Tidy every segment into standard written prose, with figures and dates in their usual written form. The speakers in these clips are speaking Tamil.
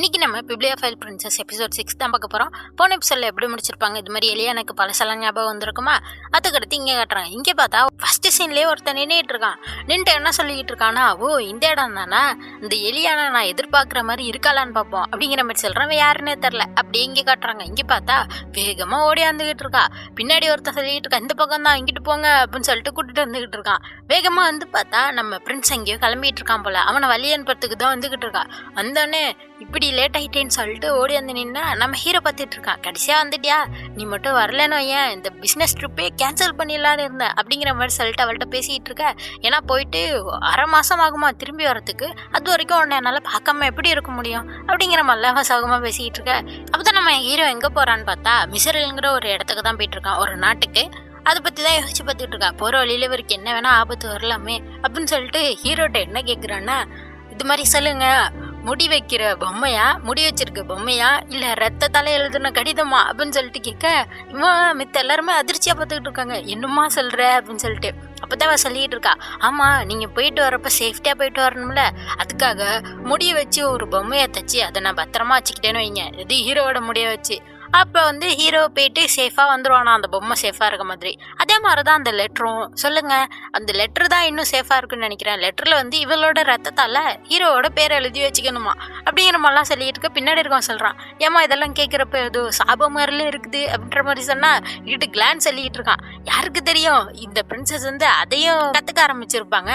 இன்னைக்கு நம்ம பிப்ளியா ஃபைல் பிரின்சஸ் எபிசோட் 6 தான் பார்க்க போகிறோம். போன எபிசோடில் எப்படி முடிச்சிருப்பாங்க, இது மாதிரி எலியானுக்கு பழசெல்லாம் ஞாபகம் வந்திருக்குமா, அதுக்கடுத்து இங்கே காட்டுறாங்க. இங்கே பார்த்தா ஃபர்ஸ்ட் சீன்லேயே ஒருத்தன் நின்றுட்டு இருக்கான். நின்றுட்டு என்ன சொல்லிக்கிட்டு இருக்கானா, ஓ இந்த இடம் தானா, இந்த எலியானை நான் எதிர்பார்க்குற மாதிரி இருக்காளான்னு பார்ப்போம் அப்படிங்கிற மாதிரி சொல்கிறேன். யாருன்னே தெரில. அப்படி இங்கே காட்டுறாங்க. இங்கே பார்த்தா வேகமாக ஓடியாந்துக்கிட்டு இருக்கா. பின்னாடி ஒருத்தன் சொல்லிக்கிட்டு இருக்கா, இந்த பக்கம் தான் இங்கிட்டு போங்க அப்படின்னு சொல்லிட்டு கூட்டிட்டு வந்துக்கிட்டு இருக்கான். வேகமாக வந்து பார்த்தா நம்ம பிரின்ஸ் எங்கேயோ கிளம்பிட்டு இருக்கான் போல. அவனை வழி அனுப்புறதுக்கு தான் வந்துக்கிட்டு இருக்கா. வந்தோடனே இப்படி லேட் ஆகிட்டேன்னு சொல்லிட்டு ஓடி வந்து நின்னா நம்ம ஹீரோ பார்த்துட்டு இருக்கான். கடைசியாக வந்துட்டியா, நீ மட்டும் வரலன்னு ஏன் இந்த பிஸ்னஸ் ட்ரிப்பே கேன்சல் பண்ணிடலான்னு இருந்தேன் அப்படிங்கிற மாதிரி சொல்லிட்டு அவள்கிட்ட பேசிகிட்டு இருக்க. ஏன்னா போயிட்டு அரை மாதம் ஆகுமா திரும்பி வரத்துக்கு, அது வரைக்கும் உன்னை என்னால் பார்க்காம எப்படி இருக்க முடியும் அப்படிங்கிற மாதிரிலாம் அவன் சகமாக பேசிக்கிட்டு இருக்க. அப்போ தான் நம்ம ஹீரோ எங்கே போகிறான்னு பார்த்தா மிசரல்ங்கிற ஒரு இடத்துக்கு தான் போயிட்டு இருக்கான், ஒரு நாட்டுக்கு. அதை பற்றி தான் யோசிச்சு பார்த்துட்டு இருக்கா. போகிற வழியில இவருக்கு என்ன வேணால் ஆபத்து வரலாமே அப்படின்னு சொல்லிட்டு ஹீரோட்ட என்ன கேட்குறான்னா, இது மாதிரி சொல்லுங்க, முடி வைக்கிற பொம்மையா, முடி வச்சிருக்க பொம்மையா, இல்லை ரத்தத்தால எழுதுன கடிதமா அப்படின்னு சொல்லிட்டு கேட்க, இவன் மித்த எல்லாருமே அதிர்ச்சியாக பார்த்துக்கிட்டு இருக்காங்க. என்னம்மா சொல்கிற அப்படின்னு சொல்லிட்டு. அப்போதான் அவன் சொல்லிட்டு இருக்கா, ஆமாம் நீங்கள் போயிட்டு வரப்போ சேஃப்டியாக போயிட்டு வரணும்ல, அதுக்காக முடியை வச்சு ஒரு பொம்மையை தச்சு அதை நான் பத்திரமா வச்சுக்கிட்டேன்னு வைங்க, இது ஹீரோவோட முடியை வச்சு. அப்போ வந்து ஹீரோ போயிட்டு சேஃபாக வந்துடுவானா, அந்த பொம்மை சேஃபாக இருக்க மாதிரி. அதே மாதிரி தான் அந்த லெட்டரும். சொல்லுங்கள், அந்த லெட்ரு தான் இன்னும் சேஃபாக இருக்குன்னு நினைக்கிறேன். லெட்டரில் வந்து இவளோட ரத்தத்தால் ஹீரோவோட பேரை எழுதி வச்சுக்கணுமா அப்படிங்கிற மாதிரிலாம் சொல்லிட்டு இருக்க. பின்னாடி இருக்கவன் சொல்கிறான், ஏமா இதெல்லாம் கேட்குறப்ப ஏதோ சாபம் மாதிரிலாம் இருக்குது அப்படின்ற மாதிரி சொன்னால் இட்டு கிளான் சொல்லிக்கிட்டு இருக்கான். யாருக்கு தெரியும், இந்த பிரின்சஸ் வந்து அதையும் கற்றுக்க ஆரம்பிச்சிருப்பாங்க.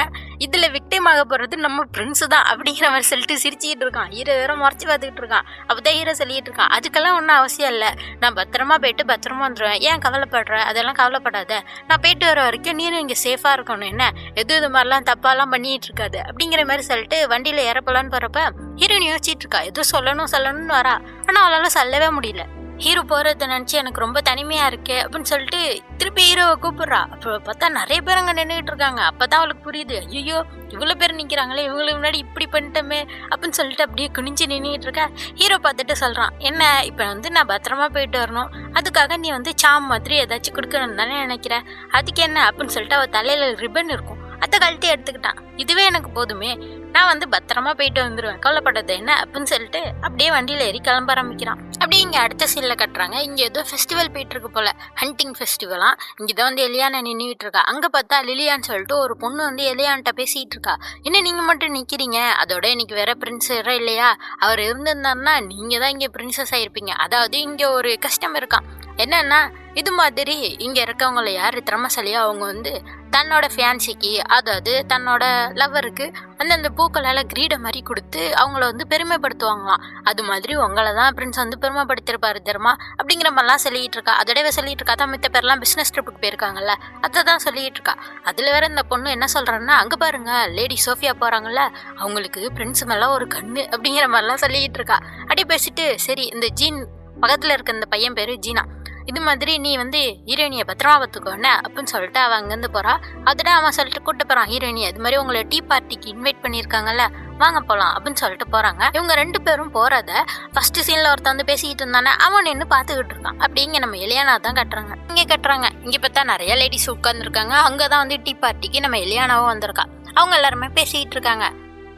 இதில் விக்டிம் ஆக போகிறது நம்ம பிரின்ஸு தான் அப்படிங்கிற மாதிரி சொல்லிட்டு சிரிச்சிக்கிட்டு இருக்கான். ஹீரோ வேற முறைச்சி பார்த்துக்கிட்டு இருக்கான். அப்போ தான் ஹீரோ சொல்லிட்டு இருக்கான், அதுக்கெல்லாம் ஒன்றும் அவசியம் இல்லை, நான் பத்திரமா போயிட்டு பத்திரமா வந்துடுவேன், ஏன் கவலைப்படுற, அதெல்லாம் கவலைப்படாத, நான் போயிட்டு வர வரைக்கும் நீனும் இங்கே சேஃபாக இருக்கணும், என்ன இது மாதிரிலாம் தப்பாலாம் பண்ணிட்டு இருக்காது அப்படிங்கிற மாதிரி சொல்லிட்டு வண்டியில் ஏறப்போலான்னு போகிறப்ப ஹீரோயின் யோசிச்சுட்டு இருக்கா. எதுவும் சொல்லணும்னு வரா, ஆனால் அவளால் சொல்லவே முடியல. ஹீரோ போகிறத நினச்சி எனக்கு ரொம்ப தனிமையாக இருக்கு அப்படின்னு சொல்லிட்டு திருப்பி ஹீரோவை கூப்பிட்றா. அப்போ பார்த்தா நிறைய பேர் அங்கே நின்றுட்டு இருக்காங்க. அப்போ தான் அவளுக்கு புரியுது, ஐயோ இவ்வளோ பேர் நிற்கிறாங்களே, இவங்களுக்கு முன்னாடி இப்படி பண்ணிட்டோமே அப்படின்னு சொல்லிட்டு அப்படியே குனிஞ்சு நின்றுட்டு இருக்கா. ஹீரோ பார்த்துட்டு சொல்கிறான், என்ன இப்போ வந்து நான் பத்திரமா போயிட்டு வரணும், அதுக்காக நீ வந்து சாம் மாதிரி ஏதாச்சும் கொடுக்கணும்னு தானே நினைக்கிறேன், அதுக்கு என்ன அப்படின்னு சொல்லிட்டு அவள் தலையில் ரிப்பன் இருக்கும், அதை கழட்டி எடுத்துக்கிட்டான். இதுவே எனக்கு போதுமே, நான் வந்து பத்திரமா போயிட்டு வந்துடுவேன், கவலைப்பட்டது என்ன அப்படின்னு சொல்லிட்டு அப்படியே வண்டியில் ஏறி கிளம்ப ஆரம்பிக்கிறான். அப்படியே இங்கே அடுத்த சீனில் கட்டுறாங்க. இங்கே ஏதோ ஃபெஸ்டிவல் போயிட்டு இருக்கு போல, ஹண்டிங் ஃபெஸ்டிவலாம். இங்கே தான் வந்து எலியானை நின்றுட்டு இருக்கா. அங்கே பார்த்தா லிலியான்னு சொல்லிட்டு ஒரு பொண்ணு வந்து எலியான்ட்ட பேசிகிட்டு இருக்கா. என்ன நீங்கள் மட்டும் நிற்கிறீங்க, அதோட இன்னைக்கு வேற பிரின்ஸ் வேற இல்லையா, அவர் இருந்திருந்தாருன்னா நீங்கள் தான் இங்கே பிரின்சஸ் ஆகிருப்பீங்க. அதாவது இங்கே ஒரு கஷ்டம் இருக்கான், என்னன்னா இது மாதிரி இங்கே இருக்கவங்கள யார் திறமைசாலியோ அவங்க வந்து தன்னோட ஃபியான்சிக்கு, அதாவது தன்னோட லவ்வருக்கு அந்தந்த பூக்களால் கிரீடை மாதிரி கொடுத்து அவங்கள வந்து பெருமைப்படுத்துவாங்களாம். அது மாதிரி உங்களை தான் பிரின்ஸ் வந்து பெருமைப்படுத்திருப்பாரு தெரியுமா அப்படிங்கிற மாதிரிலாம் சொல்லிட்டு இருக்கா. அதோடவே சொல்லிட்டு இருக்கா. தான் மித்த பேர்லாம் பிஸ்னஸ் ட்ரிப்புக்கு போயிருக்காங்கல்ல, அதை தான் சொல்லிட்டு இருக்கா. அதில் வேற இந்த பொண்ணு என்ன சொல்கிறான்னா, அங்கே பாருங்க லேடி சோஃபியா போகிறாங்கல்ல, அவங்களுக்கு பிரின்ஸ் மேலே ஒரு கண்ணு அப்படிங்கிற மாதிரிலாம் சொல்லிட்டு இருக்கா. அப்படி பேசிட்டு, சரி இந்த ஜீன் பக்கத்தில் இருக்க இந்த பையன் பேர் ஜீனா, இது மாதிரி நீ வந்து ஹீரோயினியை பத்திரமா பார்த்துக்கோன்னு அப்படின்னு சொல்லிட்டு அவன் அங்கேருந்து போகிறா. அதோட அவன் சொல்லிட்டு கூப்பிட்டு போகிறான் ஹீரோயினியை, இது மாதிரி உங்களை டீ பார்ட்டிக்கு இன்வைட் பண்ணியிருக்காங்கல்ல, வாங்க போகலாம் அப்படின்னு சொல்லிட்டு போகிறாங்க. இவங்க ரெண்டு பேரும் போகிறத ஃபர்ஸ்ட் சீனில் ஒருத்தன் வந்து பேசிக்கிட்டு இருந்தானே, அவன் நின்று பார்த்துக்கிட்டு இருக்கான். அப்படி இங்கே நம்ம எலியானா தான் கட்டுறாங்க. இங்கே பார்த்தா நிறைய லேடிஸ் உட்காந்துருக்காங்க. அங்கே தான் வந்து டீ பார்ட்டிக்கு நம்ம எலியானாவும் வந்திருக்கா. அவங்க எல்லாருமே பேசிக்கிட்டு இருக்காங்க.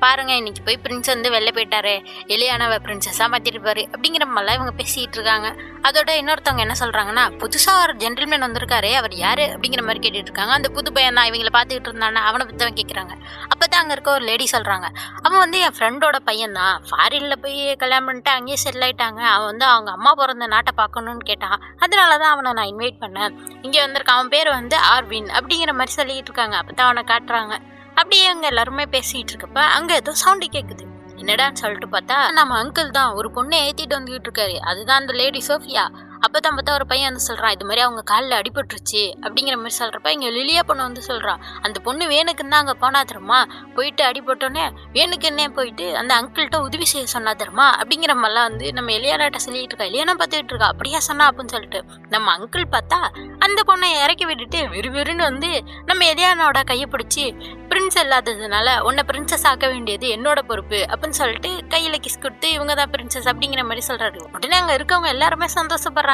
பாருங்க, இன்னைக்கு போய் பிரின்ஸ் வந்து வெளில போயிட்டாரு, எலியானாவை பிரின்சஸாக மாற்றிருப்பாரு அப்படிங்கிற மாதிரிலாம் இவங்க பேசிகிட்டு இருக்காங்க. அதோட இன்னொருத்தவங்க என்ன சொல்கிறாங்கன்னா, புதுசாக ஒரு ஜென்டில்மேன் வந்திருக்காரு, அவர் யார் அப்படிங்கிற மாதிரி கேட்டுட்டு இருக்காங்க. அந்த புது பையன் தான் இவங்களை பார்த்துக்கிட்டு இருந்தானே, அவனை பற்றி தான் கேட்குறாங்க. அப்போ தான் அங்கே இருக்க ஒரு லேடி சொல்கிறாங்க, அவன் வந்து என் ஃப்ரெண்டோட பையன் தான், ஃபாரினில் போய் கல்யாணம் பண்ணிட்டு அங்கேயே செட்டில் ஆகிட்டாங்க, அவன் வந்து அவங்க அம்மா பிறந்த நாட்டை பார்க்கணுன்னு கேட்டான், அதனால தான் அவனை நான் இன்வைட் பண்ணேன், இங்கே வந்திருக்கான், அவன் பேர் வந்து ஆர்வின் அப்படிங்கிற மாதிரி சொல்லிக்கிட்டு இருக்காங்க. அப்போ தான் அவனை காட்டுறாங்க. அப்படியே அங்கே எல்லாருமே பேசிகிட்டு இருக்கப்ப அங்கே ஏதோ சவுண்டு கேட்குது. என்னடான்னு சொல்லிட்டு பார்த்தா நம்ம அங்கிள் தான் ஒரு பொண்ணை ஏற்றிட்டு வந்துக்கிட்டு இருக்காரு, அதுதான் அந்த லேடி சோஃபியா. அப்போ தான் பார்த்தா ஒரு பையன் வந்து சொல்கிறான், இது மாதிரி அவங்க காலில் அடிபட்டுருச்சு அப்படிங்கிற மாதிரி சொல்கிறப்ப இங்கே லிலியா பொண்ணு வந்து சொல்கிறான், அந்த பொண்ணு வேணுக்குன்னு தான் அங்கே போனா தருமா, போயிட்டு அடிபட்டோன்னே வேணுக்குன்னே போயிட்டு அந்த அங்கிள்கிட்ட உதவி செய்ய சொன்னா தருமா அப்படிங்கிற மாதிரிலாம் வந்து நம்ம எலியானாட்ட சொல்லிட்டு இருக்கா. எலியானா பார்த்துக்கிட்டு இருக்கா, அப்படியா சொன்னா அப்படின்னு சொல்லிட்டு. நம்ம அங்கிள் பார்த்தா அந்த பொண்ணை இறக்கி விட்டுட்டு விறுவிறுன்னு வந்து நம்ம எலியானோட கையை பிடிச்சி, பிரின்ஸ் இல்லாததுனால உன்னை பிரின்சஸ் ஆக்க வேண்டியது என்னோட பொறுப்பு அப்படின்னு சொல்லிட்டு கையில் கிஸ் கொடுத்து இவங்க தான் பிரின்சஸ் அப்படிங்கிற மாதிரி சொல்கிறாரு. உடனே அங்கே இருக்கவங்க எல்லாருமே சந்தோஷப்படுறாங்க.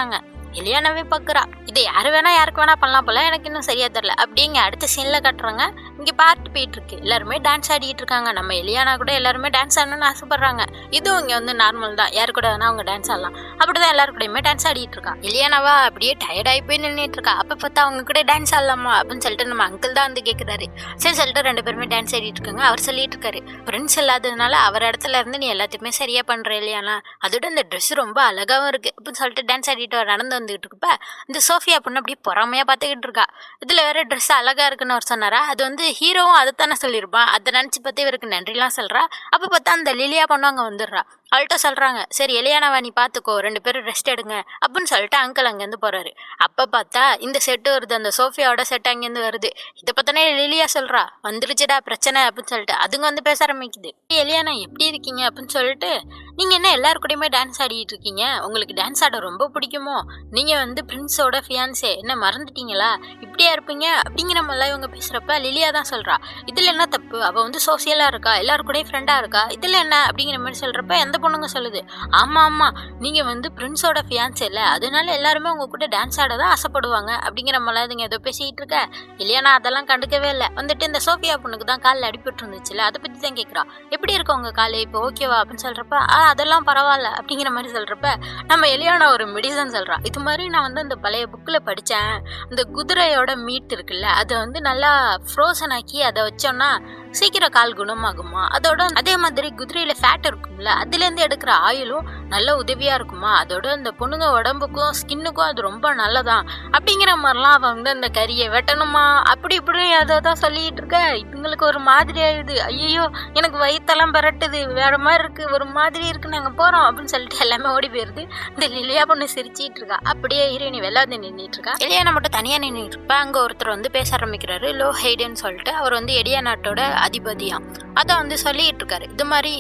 எலியானாவே பார்க்குறா. இதை யாரு வேணா யாருக்கு வேணா பண்ணலாம் போல, எனக்கு இன்னும் சரியா தெரியல. அப்படிங்க அடுத்த சீன்ல கட்டுறாங்க. இங்கே பார்ட்டி போயிட்டு இருக்கு, எல்லாருமே டான்ஸ் ஆடிட்டு இருக்காங்க. நம்ம எலியானா கூட எல்லாருமே டான்ஸ் ஆடணும்னு ஆசைப்படுறாங்க. இதுவும் இங்கே வந்து நார்மல் தான், யாரு கூட வேணா அவங்க டான்ஸ் ஆடலாம். அப்படிதான் எல்லாரு கூடயுமே டான்ஸ் ஆடிட்டு இருக்கா. எலியானாவா அப்படியே டயர்டாகி போய் நின்றுட்டு இருக்கா. அப்போ பார்த்தா அவங்க கூட டான்ஸ் ஆடலாமா அப்படின்னு சொல்லிட்டு நம்ம அங்கிள் தான் வந்து கேட்குறாரு. சரி சொல்லிட்டு 2 பேருமே டான்ஸ் ஆடிட்டு இருக்காங்க. அவர் சொல்லிட்டு இருக்காரு, ஃப்ரெண்ட்ஸ் இல்லாததுனால அவர் இடத்துல இருந்து நீ எல்லாத்தையுமே சரியா பண்ற இல்லையானா, அதோட இந்த ட்ரெஸ் ரொம்ப அழகாவும் இருக்கு அப்படின்னு சொல்லிட்டு டான்ஸ் ஆடிட்டு நடந்து வந்துகிட்டு இருக்கப்ப இந்த சோஃபியா பொண்ணு அப்படியே பொறாமையா பார்த்துக்கிட்டு இருக்கா. இதுல வேற ட்ரெஸ் அழகா இருக்குன்னு அவர் சொன்னாரா, அது வந்து ஹீரோவும் அதைத்தானே சொல்லியிருப்பான். அதை நினைச்சு பார்த்து இவருக்கு நன்றிலாம் சொல்றா. அப்ப பார்த்தா அந்த லிலியா பொண்ணு அங்க வந்துடுறா. அவள்கிட்ட சொல்றாங்க, சரி எலியானாவா நீ பாத்துக்கோ, 2 பேரும் ரெஸ்ட் எடுங்க அப்படின்னு சொல்லிட்டு அங்கிள் அங்கேருந்து போறாரு. அப்ப பார்த்தா இந்த செட்டு வருது, அந்த சோஃபியாவோட செட் அங்கேருந்து வருது. இதை பார்த்தானே லிலியா சொல்றா, வந்துருச்சுடா பிரச்சனை அப்படின்னு சொல்லிட்டு அதுங்க வந்து பேச ஆரம்பிக்குது. எலியானா எப்படி இருக்கீங்க அப்படின்னு சொல்லிட்டு, நீங்க என்ன எல்லாரு கூடயுமே டான்ஸ் ஆடிட்டு இருக்கீங்க, உங்களுக்கு டான்ஸ் ஆட ரொம்ப பிடிக்குமோ, நீங்க வந்து பிரின்ஸோட ஃபியான்ஸே, என்ன மறந்துட்டீங்களா, இப்படியா இருப்பீங்க அப்படிங்கிற மாதிரிலாம் இவங்க பேசுறப்ப லிலியா தான் சொல்றா, இதுல என்ன தப்பு, அவ வந்து சோசியலா இருக்கா, எல்லாரு கூடயும் ஃப்ரெண்டா இருக்கா, இதுல என்ன அப்படிங்கிற மாதிரி சொல்றப்ப எந்த பொண்ணுங்க சொல்லுது, ஆமா ஆமா நீங்க வந்து பிரின்ஸோட ஃபியான்ஸ் இல்ல, அதனால எல்லாருமே உங்க கூட டான்ஸ் ஆட தான் ஆசைப்படுவாங்க அப்படிங்கிற மாதிரி அதுங்க ஏதோ பேசிட்டு இருக்க. இல்லையானா அதெல்லாம் கண்டுக்கவே இல்லை. வந்துட்டு இந்த சோஃபியா பொண்ணுக்கு தான் காலில் அடிபட்டு இருந்துச்சுல, அதை பத்தி தான் கேட்குறா. எப்படி இருக்கு உங்க காலு இப்போ, ஓகேவா அப்படின்னு சொல்றப்ப அதெல்லாம் பரவாயில்ல அப்படிங்கிற மாதிரி சொல்றப்ப நம்ம எலியானா ஒரு மெடிசன் சொல்றா. இது மாதிரி நான் வந்து அந்த பழைய புக்கில் படித்தேன், இந்த குதிரையோட மீட் இருக்குல்ல, அதை வந்து நல்லா ஃப்ரோசன் ஆக்கி அதை வச்சோம்னா சீக்கிரம் கால் குணமாகுமா, அதோட அதே மாதிரி குதிரையில ஃபேட் இருக்கும்ல, அதுலேருந்து எடுக்கிற ஆயிலும் நல்ல உதவியா இருக்குமா, அதோட இந்த பொண்ணுங்க உடம்புக்கும் ஸ்கின்னுக்கும் அது ரொம்ப நல்லதான் அப்படிங்கிற மாதிரிலாம் அவன் வந்து அந்த கறியை வெட்டணுமா அப்படி இப்படி அதை தான் சொல்லிட்டு இருக்க. இவங்களுக்கு ஒரு மாதிரி ஆயிடுது, ஐயோ எனக்கு வயிற்றெல்லாம் பரட்டுது, வேற மாதிரி இருக்கு, ஒரு மாதிரி இருக்கு, நாங்க போறோம் அப்படின்னு சொல்லிட்டு எல்லாமே ஓடி போயிருது. இந்த லிலியா பொண்ணு சிரிச்சிட்டு இருக்கா. அப்படியே ஹீரோயினி வெள்ளாந்து நின்றுட்டு இருக்கா. எலியானா மட்டும் தனியா நின்றுட்டு இருப்பா. அங்க ஒருத்தர் வந்து பேச ஆரம்பிக்கிறாரு, லோ ஹைடுன்னு சொல்லிட்டு. அவர் வந்து எடியா நாட்டோட அதிபதியா. அதை வந்து சொல்லிட்டு இருக்காரு, இது மாதிரி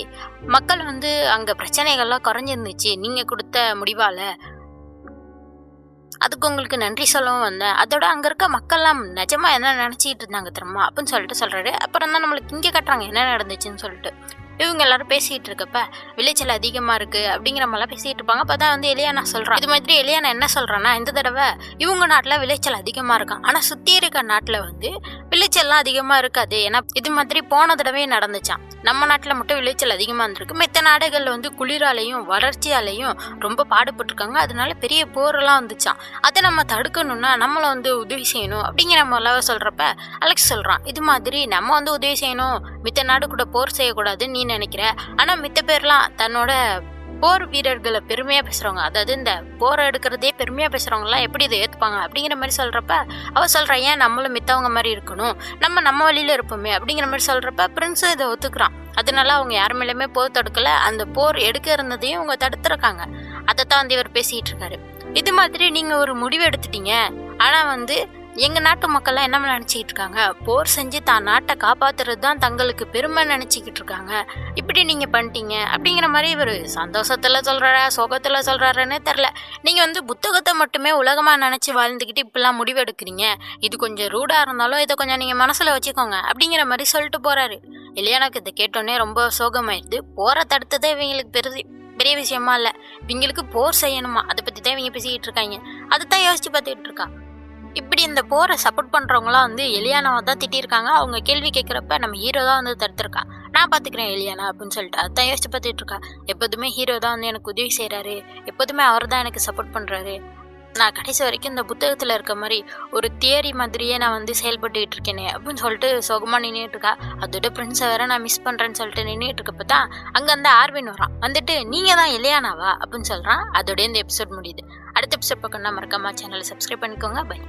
மக்கள் வந்து அங்க பிரச்சனைகள்லாம் குறைஞ்சிருந்துச்சு நீங்க கொடுத்த முடிவால, அதுக்கு உங்களுக்கு நன்றி சொல்லவும் வந்தேன். அதோட அங்க இருக்க மக்கள்லாம் நிஜமா என்ன நினைச்சிட்டு இருந்தாங்க தெரியுமா அப்படின்னு சொல்லிட்டு சொல்றாரு. அப்புறம் தான் நம்மளுக்கு இங்க கட்டுறாங்க என்ன நடந்துச்சுன்னு சொல்லிட்டு. இவங்க எல்லாரும் பேசிட்டு இருக்கப்ப விளைச்சல் அதிகமா இருக்கு அப்படிங்கிற மாதிரிலாம் பேசிட்டு இருப்பாங்க. அப்பதான் வந்து எலியானா சொல்றான், இது மாதிரி எலியானா என்ன சொல்றான்னா, இந்த தடவை இவங்க நாட்டுல விளைச்சல் அதிகமா இருக்கான், ஆனா சுத்தி இருக்க நாட்டுல வந்து விளைச்சல்லாம் அதிகமா இருக்காது. ஏன்னா இது மாதிரி போன தடவை நடந்துச்சான். நம்ம நாட்டுல மட்டும் விளைச்சல் அதிகமா இருந்திருக்கு, மத்த நாடுகள்ல வந்து குளிராலையும் வறட்சியாலையும் ரொம்ப பாடுபட்டிருக்காங்க. அதனால பெரிய போரெல்லாம் வந்துச்சான். அதை நம்ம தடுக்கணும்னா நம்மள வந்து உதவி செய்யணும் அப்படிங்கிற மாதிரிலாம் சொல்றப்ப அலெக்ஸ் சொல்றான், இது மாதிரி நம்ம வந்து உதவி செய்யணும், மித்த நாடு கூட போர் செய்யக்கூடாது நீ நினைக்கிற, ஆனா மித்த பேர்லாம் தன்னோட போர் வீரர்களை பெருமையா பேசுறவங்க, அதாவது இந்த போரை எடுக்கிறதே பெருமையா பேசுறவங்கலாம் எப்படி இதை ஏத்துப்பாங்க அப்படிங்கிற மாதிரி சொல்றப்ப அவ சொல்றா, ஏன் நம்மளும் மித்தவங்க மாதிரி இருக்கணும், நம்ம வழியில இருப்போமே அப்படிங்கிற மாதிரி சொல்றப்ப பிரின்ஸும் இதை ஒத்துக்கிறான். அதனால அவங்க யார் மேலுமே போர் தடுக்கல, அந்த போர் எடுக்க இருந்ததையும் அவங்க தடுத்துருக்காங்க. அதைத்தான் வந்து இவர் பேசிட்டு இருக்காரு. இது மாதிரி நீங்க ஒரு முடிவு எடுத்துட்டீங்க, ஆனா வந்து எங்க நாட்டு மக்கள்லாம் என்ன நினைச்சிட்டு இருக்காங்க, போர் செஞ்சு தான் நாட்டை காப்பாத்துறது தான் தங்களுக்கு பெருமை நினைச்சுக்கிட்டு இருக்காங்க, இப்படி நீங்க பண்ணிட்டீங்க அப்படிங்கிற மாதிரி இவர் சந்தோஷத்துல சொல்றாரா சோகத்துல சொல்றாருன்னே தெரில. நீங்க வந்து புத்தகத்தை மட்டுமே உலகமா நினைச்சு வாழ்ந்துக்கிட்டு இப்பெல்லாம் முடிவு எடுக்கிறீங்க, இது கொஞ்சம் ரூடா இருந்தாலும் இதை கொஞ்சம் நீங்க மனசுல வச்சுக்கோங்க அப்படிங்கிற மாதிரி சொல்லிட்டு போறாரு. எலியானாக்கு இதை கேட்டோன்னே ரொம்ப சோகமாயிடுது. போரை தடுத்ததே இவங்களுக்கு பெரிய விஷயமா இல்லை, இவங்களுக்கு போர் செய்யணுமா அதை பத்தி தான் இவங்க பேசிக்கிட்டு இருக்காங்க. அதைத்தான் யோசிச்சு பார்த்துக்கிட்டு இருக்கா. இப்படி இந்த போரை சப்போர்ட் பண்றவங்களாம் வந்து எலியானாவை தான் திட்டிருக்காங்க. அவங்க கேள்வி கேட்குறப்ப நம்ம ஹீரோ தான் வந்து தடுத்துருக்கான், நான் பார்த்துக்கிறேன் எலியானா அப்படின்னு சொல்லிட்டு. அதான் யோசிச்சு பார்த்துட்டு இருக்கா. எப்போதுமே ஹீரோ தான் வந்து எனக்கு உதவி செய்கிறாரு, எப்போதுமே அவர் தான் எனக்கு சப்போர்ட் பண்ணுறாரு, நான் கடைசி வரைக்கும் இந்த புத்தகத்தில் இருக்க மாதிரி ஒரு தியரி மாதிரியே நான் வந்து செயல்பட்டுக்கிட்டு இருக்கேனே அப்படின்னு சொல்லிட்டு சோகமாக நின்றுட்டு இருக்கா. அதோட பிரின்ஸை வேற நான் மிஸ் பண்ணுறேன்னு சொல்லிட்டு நின்றுட்டு இருக்கப்ப தான் அங்கே வந்து ஆர்வின் வரான். வந்துட்டு நீங்கள் தான் எலியானாவா அப்படின்னு சொல்கிறான். அதோட இந்த எபிசோட் முடியுது. அடுத்த எபிசோட் பக்கம்னா மறக்காம சேனலை சப்ஸ்கிரைப் பண்ணிக்கோங்க. பை.